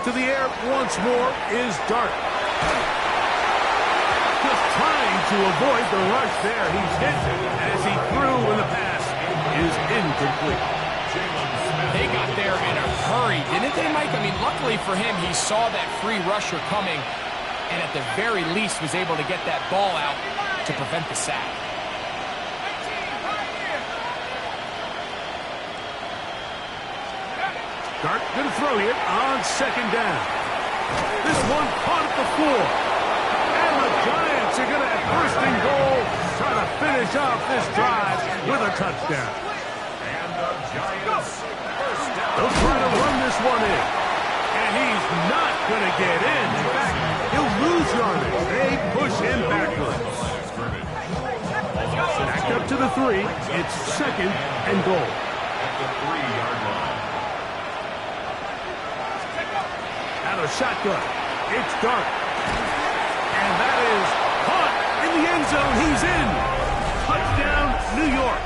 To the air once more is Dart. Just trying to avoid the rush there. He's hit as he threw, and the pass is incomplete. They got there in a hurry, didn't they, Mike? I mean, luckily for him, he saw that free rusher coming, and at the very least was able to get that ball out to prevent the sack. Dart going to throw it on second down. This one caught at the 4. And the Giants are going to have first and goal, trying to finish off this drive with a touchdown. And the Giants first down. They'll try to run this one in. And he's not going to get in. In fact, he'll lose yardage. They push him backwards. Back up to the 3. It's second and goal. At the 3-yard line. Out of shotgun. It's Dart. And that is caught in the end zone. He's in. Touchdown, New York.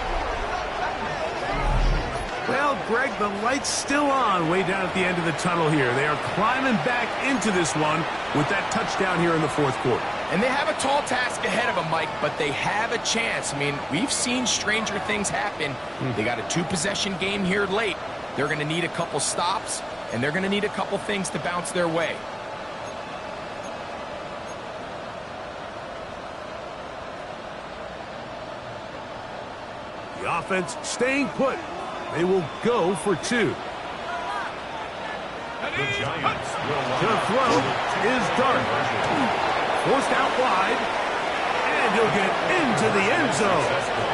Well, Greg, the light's still on way down at the end of the tunnel here. They are climbing back into this one with that touchdown here in the fourth quarter. And they have a tall task ahead of them, Mike, but they have a chance. I mean, we've seen stranger things happen. They got a 2-possession game here late. They're going to need a couple stops, and they're going to need a couple things to bounce their way. The offense staying put. They will go for 2. The Giants will The throw is Dart. Forced out wide. And he'll get into the end zone.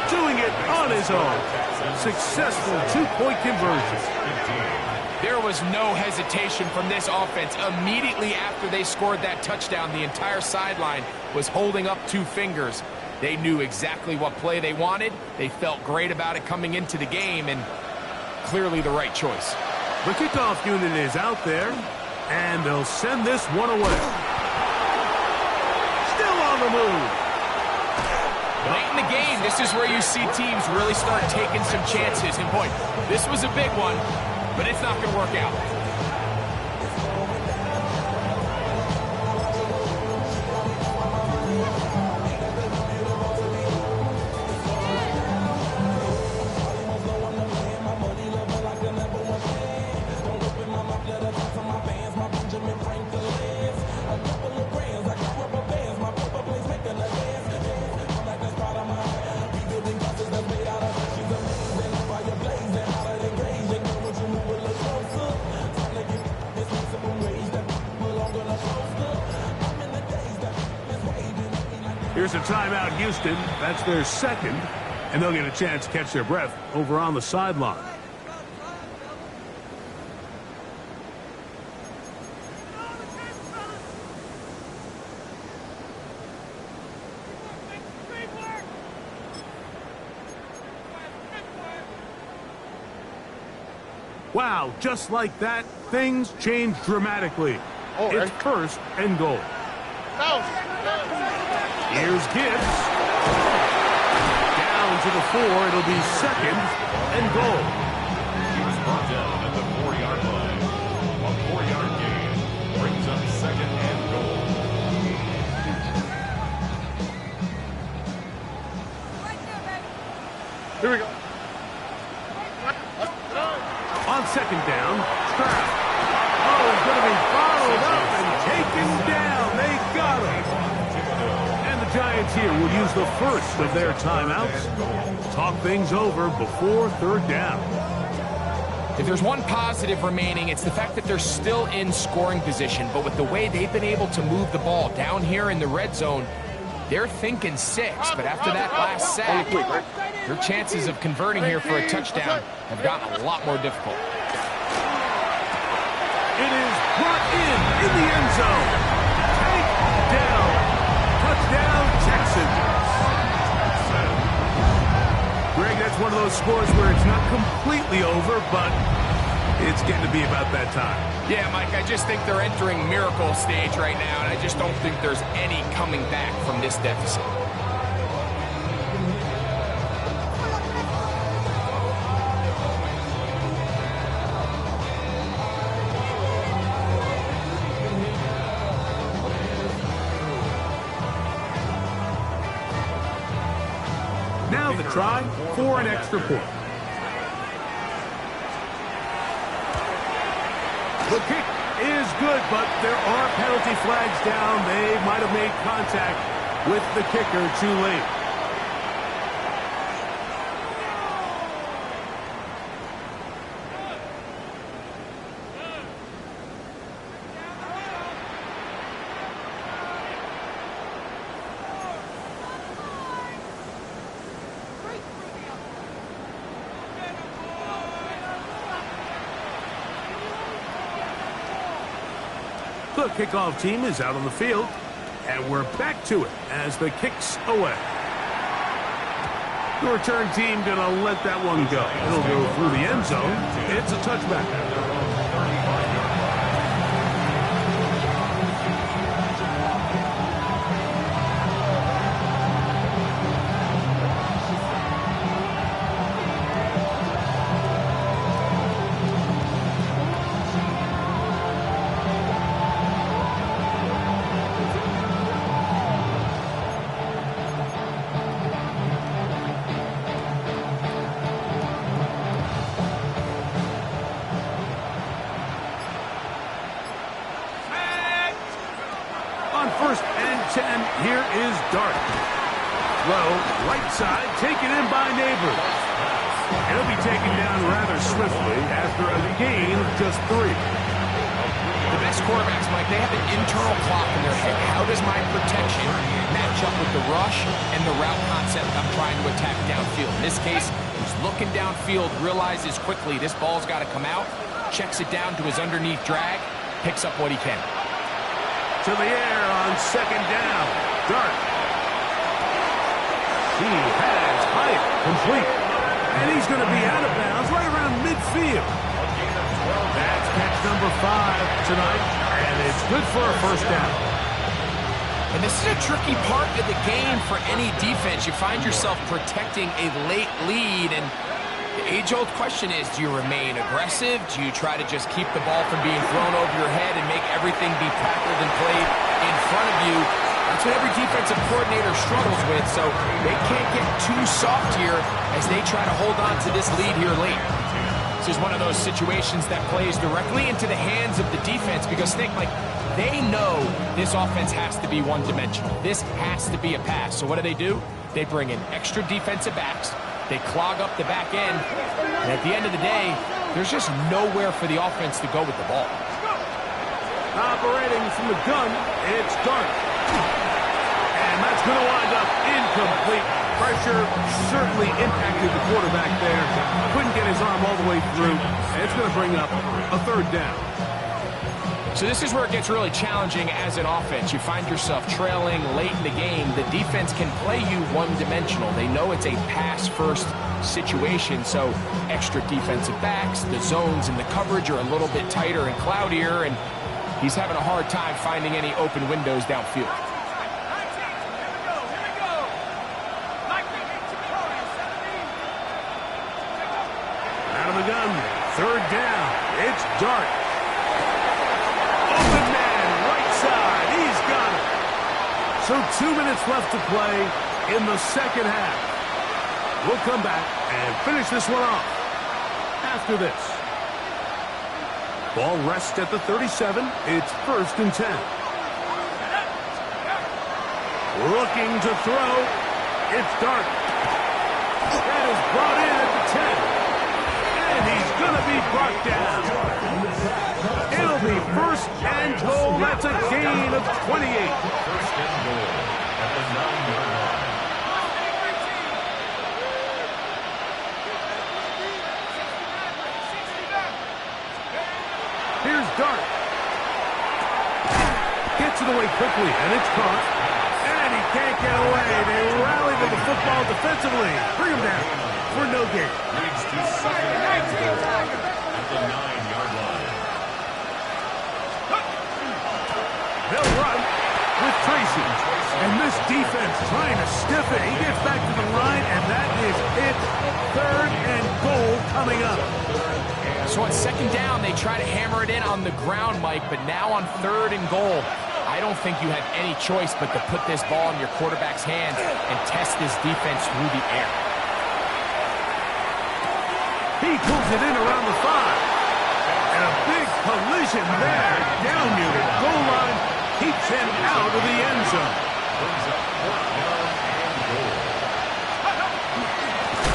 Doing it on his own. Successful 2-point conversion. There was no hesitation from this offense. Immediately after they scored that touchdown, the entire sideline was holding up 2 fingers. They knew exactly what play they wanted. They felt great about it coming into the game, and clearly the right choice. The kickoff unit is out there, and they'll send this one away. Still on the move. Late in the game, this is where you see teams really start taking some chances. And boy, this was a big one, but it's not going to work out. Here's a timeout, Houston. That's their second, and they'll get a chance to catch their breath over on the sideline. Wow, just like that, things change dramatically. It's first and goal. Here's Gibbs. Down to the 4. It'll be second and goal. He was brought down at the 4-yard line. A 4-yard gain brings up second and goal. Here we go. On second down, Stroud. Oh, he's going to be followed up and taken down. They got him. And the Giants here will use the first of their timeouts. Talk things over before third down. If there's one positive remaining, it's the fact that they're still in scoring position. But with the way they've been able to move the ball down here in the red zone, they're thinking 6. But after that last sack, their chances of converting here for a touchdown have gotten a lot more difficult. It is brought in the end zone. Takedown. Touchdown, Texans. Greg, that's one of those scores where it's not completely over, but it's getting to be about that time. Yeah, Mike, I just think they're entering miracle stage right now, and I just don't think there's any coming back from this deficit. Now the try for an extra point. The kick is good, but there are penalty flags down. They might have made contact with the kicker too late. The kickoff team is out on the field, and we're back to it as the kick's away. The return team going to let that one go. It'll go through the end zone. It's a touchback. First and 10, here is Dart. Throw, right side, taken in by Neighbors. He'll be taken down rather swiftly after a gain of just 3. The best quarterbacks, Mike, they have an internal clock in their head. How does my protection match up with the rush and the route concept I'm trying to attack downfield? In this case, he's looking downfield, realizes quickly this ball's got to come out, checks it down to his underneath drag, picks up what he can. To the air on second down. Dart. He has Hyatt complete. And he's going to be out of bounds right around midfield. That's catch number 5 tonight, and it's good for a first down. And this is a tricky part of the game for any defense. You find yourself protecting a late lead, and the age-old question is, do you remain aggressive? Do you try to just keep the ball from being thrown over your head and make everything be tackled and played in front of you? That's what every defensive coordinator struggles with, so they can't get too soft here as they try to hold on to this lead here late. This is one of those situations that plays directly into the hands of the defense because, Nick, like, they know this offense has to be one-dimensional. This has to be a pass. So what do? They bring in extra defensive backs. They clog up the back end, and at the end of the day, there's just nowhere for the offense to go with the ball. Operating from the gun, it's Dart. And that's going to wind up incomplete. Pressure certainly impacted the quarterback there. Couldn't get his arm all the way through, and it's going to bring up a third down. So this is where it gets really challenging as an offense. You find yourself trailing late in the game. The defense can play you one-dimensional. They know it's a pass-first situation, so extra defensive backs, the zones and the coverage are a little bit tighter and cloudier, and he's having a hard time finding any open windows downfield. Out of the gun, third down. It's Dart. So 2 minutes left to play in the second half. We'll come back and finish this one off after this. Ball rests at the 37. It's first and 10. Looking to throw. It's Dart. That is brought in at the 10. And he's going to be brought down. It'll be first and goal. That's a gain of 28. First and goal at the 9-yard line. Here's Dart. Gets it away quickly, and it's caught. And he can't get away. They rally to the football defensively. Bring him down for no gain. Leads to second and goal at the 9-yard line. They'll run with Tracy. And this defense trying to stiff it. He gets back to the line, and that is it. Third and goal coming up. So on second down, they try to hammer it in on the ground, Mike, but now on third and goal, I don't think you have any choice but to put this ball in your quarterback's hands and test this defense through the air. He pulls it in around the 5. And a big collision there. Down near the goal line. Keeps him out of the end zone. Brings up fourth down and goal.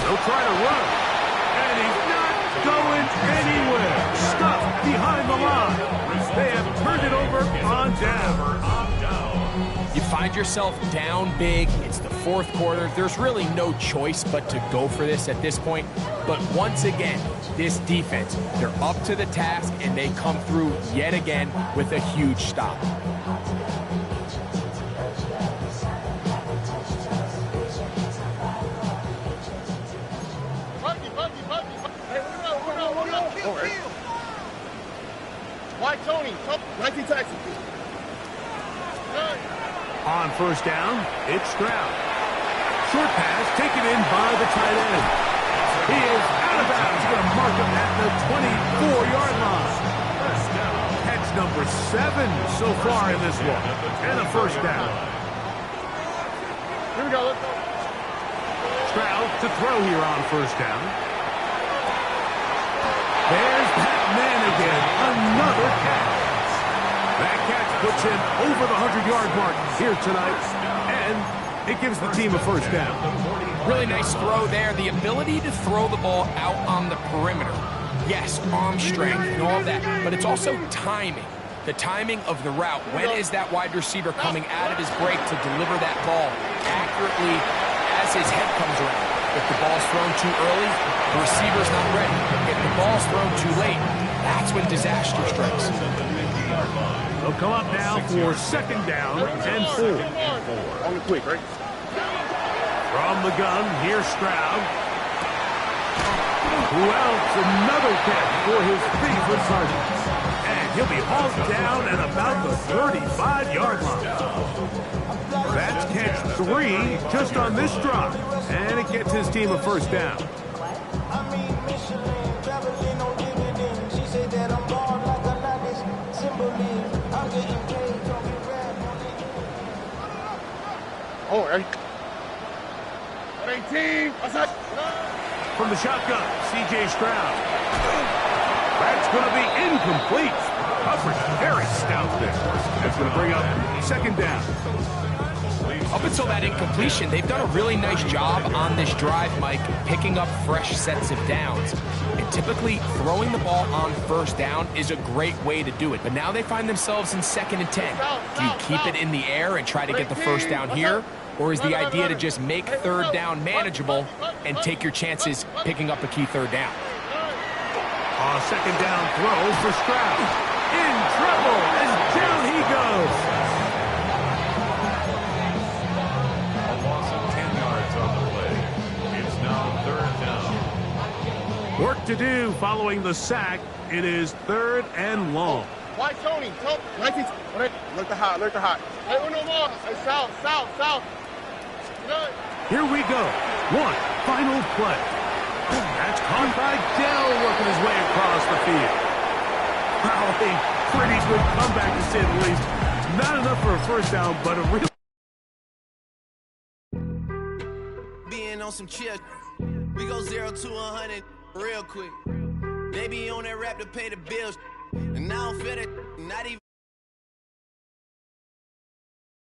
They'll try to run. And he's not going anywhere. Stuck behind the line. They have turned it over on down. You find yourself down big. It's the fourth quarter. There's really no choice but to go for this at this point. But once again, this defense, they're up to the task, and they come through yet again with a huge stop. Why Tony? 19 Texas. On first down, it's Stroud. Short pass taken in by the tight end. He is out of bounds. He's going to mark him at the 24-yard line. Catch number 7 so far in this one. And a first down. Here we go. Let's go. Stroud to throw here on first down. There's Pat Mannigan, another catch. That catch puts him over the 100-yard mark here tonight, and it gives the team a first down. Really nice throw there. The ability to throw the ball out on the perimeter. Yes, arm strength and all of that, but it's also timing. The timing of the route. When is that wide receiver coming out of his break to deliver that ball accurately as his head comes around? If the ball's thrown too early, the receiver's not ready. If the ball's thrown too late, that's when disaster strikes. They'll come up now for second down and 4. On the quick, right? From the gun, here's Stroud. Who else? Another catch for his favorite target. And he'll be hauled down at about the 35-yard line. That's catch 3 just on this drive. And it gets his team a first down. Oh, right. 18. From the shotgun, C.J. Stroud. That's going to be incomplete. Coverage very stout there. That's going to bring up second down. Up until that incompletion, they've done a really nice job on this drive, Mike, picking up fresh sets of downs. And typically, throwing the ball on first down is a great way to do it. But now they find themselves in 2nd and 10. Do you keep it in the air and try to get the first down here? Or is the idea to just make third down manageable and take your chances picking up a key third down? Second down throw for Stroud. In trouble as down he goes. A loss of 10 yards on the play. It's now third down. Work to do following the sack. It is 3rd and long. Why Tony? 19. Look the hot. Hey, no more. Hey, south. Here we go. One final play. That's caught by Dell working his way across the field. Well, a pretty good comeback to say the least. Not enough for a first down, but a real... Being on some chill. We go 0 to 100 real quick. They be on that rap to pay the bills. And I don't feel it, not even